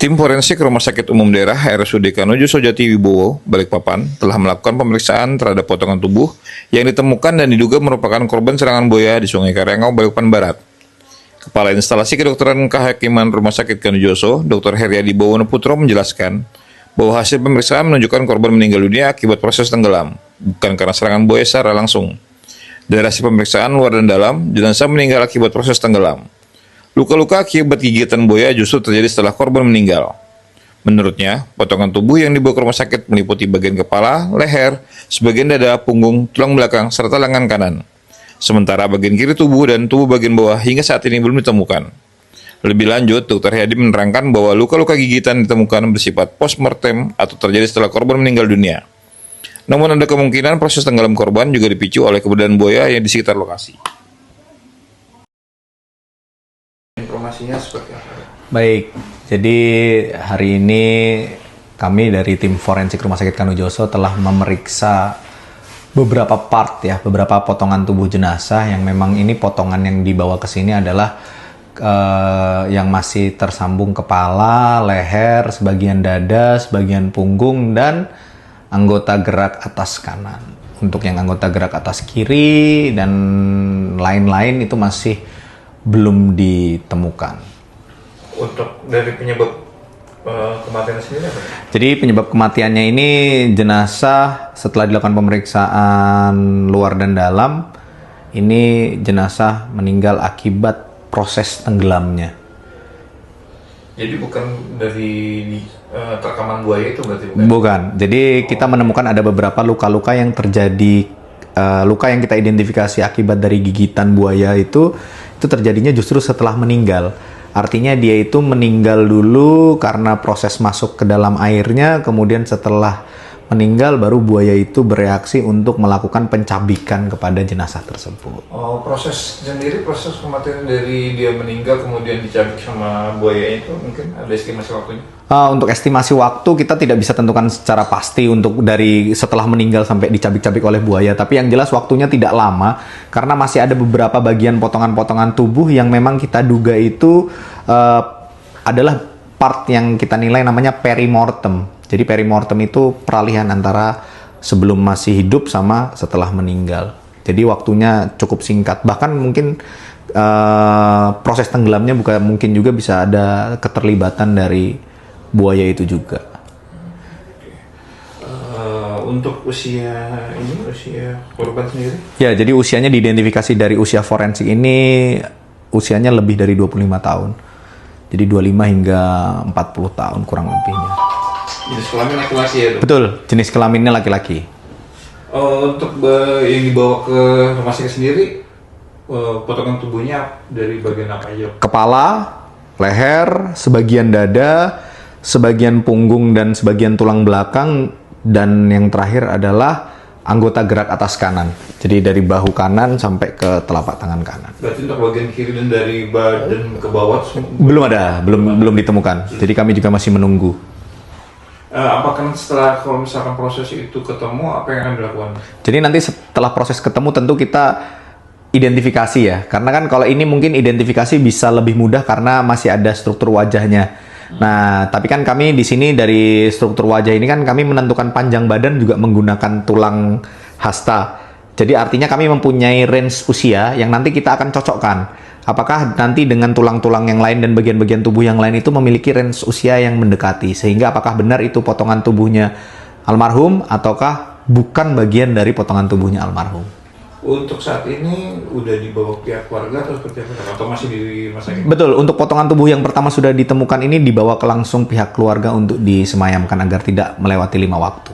Tim forensik Rumah Sakit Umum Daerah RSUD Kanojoso Jatiwibowo, Balikpapan, telah melakukan pemeriksaan terhadap potongan tubuh yang ditemukan dan diduga merupakan korban serangan buaya di Sungai Karangau, Balikpapan Barat. Kepala Instalasi Kedokteran Kehakiman Rumah Sakit Kanojoso, Dr. Heriadi Bowono Putro menjelaskan bahwa hasil pemeriksaan menunjukkan korban meninggal dunia akibat proses tenggelam, bukan karena serangan buaya secara langsung. Dari hasil pemeriksaan luar dan dalam, jenazah meninggal akibat proses tenggelam. Luka-luka akibat gigitan buaya justru terjadi setelah korban meninggal. Menurutnya, potongan tubuh yang dibawa ke rumah sakit meliputi bagian kepala, leher, sebagian dada, punggung, tulang belakang, serta lengan kanan. Sementara bagian kiri tubuh dan tubuh bagian bawah hingga saat ini belum ditemukan. Lebih lanjut, Dr. Hadi menerangkan bahwa luka-luka gigitan ditemukan bersifat postmortem atau terjadi setelah korban meninggal dunia. Namun ada kemungkinan proses tenggelam korban juga dipicu oleh keberadaan buaya yang di sekitar lokasi. Informasinya seperti apa? Baik, jadi hari ini kami dari tim forensik Rumah Sakit Kanojoso telah memeriksa beberapa beberapa potongan tubuh jenazah yang memang ini potongan yang dibawa ke sini adalah yang masih tersambung kepala, leher, sebagian dada, sebagian punggung, dan anggota gerak atas kanan. Untuk yang anggota gerak atas kiri dan lain-lain itu masih belum ditemukan. Untuk dari penyebab kematian sendiri apa? Jadi penyebab kematiannya ini jenazah setelah dilakukan pemeriksaan luar dan dalam, ini jenazah meninggal akibat proses tenggelamnya. Jadi bukan dari terkaman buaya itu berarti bukan? Bukan. Jadi kita menemukan ada beberapa luka-luka yang terjadi, luka yang kita identifikasi akibat dari gigitan buaya itu terjadinya justru setelah meninggal. Artinya dia itu meninggal dulu karena proses masuk ke dalam airnya, kemudian setelah meninggal baru buaya itu bereaksi untuk melakukan pencabikan kepada jenazah tersebut. Oh, proses kematian dari dia meninggal kemudian dicabik sama buaya itu mungkin ada estimasi waktunya? Untuk estimasi waktu kita tidak bisa tentukan secara pasti untuk dari setelah meninggal sampai dicabik-cabik oleh buaya, tapi yang jelas waktunya tidak lama karena masih ada beberapa bagian potongan-potongan tubuh yang memang kita duga itu adalah part yang kita nilai namanya perimortem. Jadi perimortem itu peralihan antara sebelum masih hidup sama setelah meninggal. Jadi waktunya cukup singkat. Bahkan mungkin proses tenggelamnya mungkin juga bisa ada keterlibatan dari buaya itu juga. Untuk usia korban sendiri? Ya, jadi usianya diidentifikasi dari usia forensik ini usianya lebih dari 25 tahun. Jadi 25 hingga 40 tahun kurang lebihnya. Jenis kelamin laki-laki ya, dok? Betul, jenis kelaminnya laki-laki. Untuk yang dibawa ke rumah sakit sendiri, potongan tubuhnya dari bagian apa aja? Kepala, leher, sebagian dada, sebagian punggung dan sebagian tulang belakang, dan yang terakhir adalah anggota gerak atas kanan. Jadi dari bahu kanan sampai ke telapak tangan kanan. Berarti untuk bagian kiri dan dari badan ke bawah belum ada, belum ditemukan. Jadi kami juga masih menunggu. Apakah setelah kalau misalkan proses itu ketemu, apa yang akan dilakukan? Jadi nanti setelah proses ketemu tentu kita identifikasi ya. Karena kan kalau ini mungkin identifikasi bisa lebih mudah karena masih ada struktur wajahnya. Nah, tapi kan kami di sini dari struktur wajah ini kan kami menentukan panjang badan juga menggunakan tulang hasta. Jadi artinya kami mempunyai range usia yang nanti kita akan cocokkan. Apakah nanti dengan tulang-tulang yang lain dan bagian-bagian tubuh yang lain itu memiliki range usia yang mendekati. Sehingga apakah benar itu potongan tubuhnya almarhum ataukah bukan bagian dari potongan tubuhnya almarhum. Untuk saat ini udah dibawa pihak keluarga atau seperti apa? Atau masih di rumah sakit? Betul, untuk potongan tubuh yang pertama sudah ditemukan ini dibawa ke langsung pihak keluarga untuk disemayamkan agar tidak melewati 5 waktu.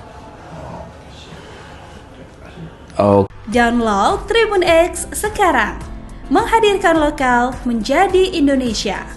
Download Tribun X sekarang, menghadirkan lokal menjadi Indonesia.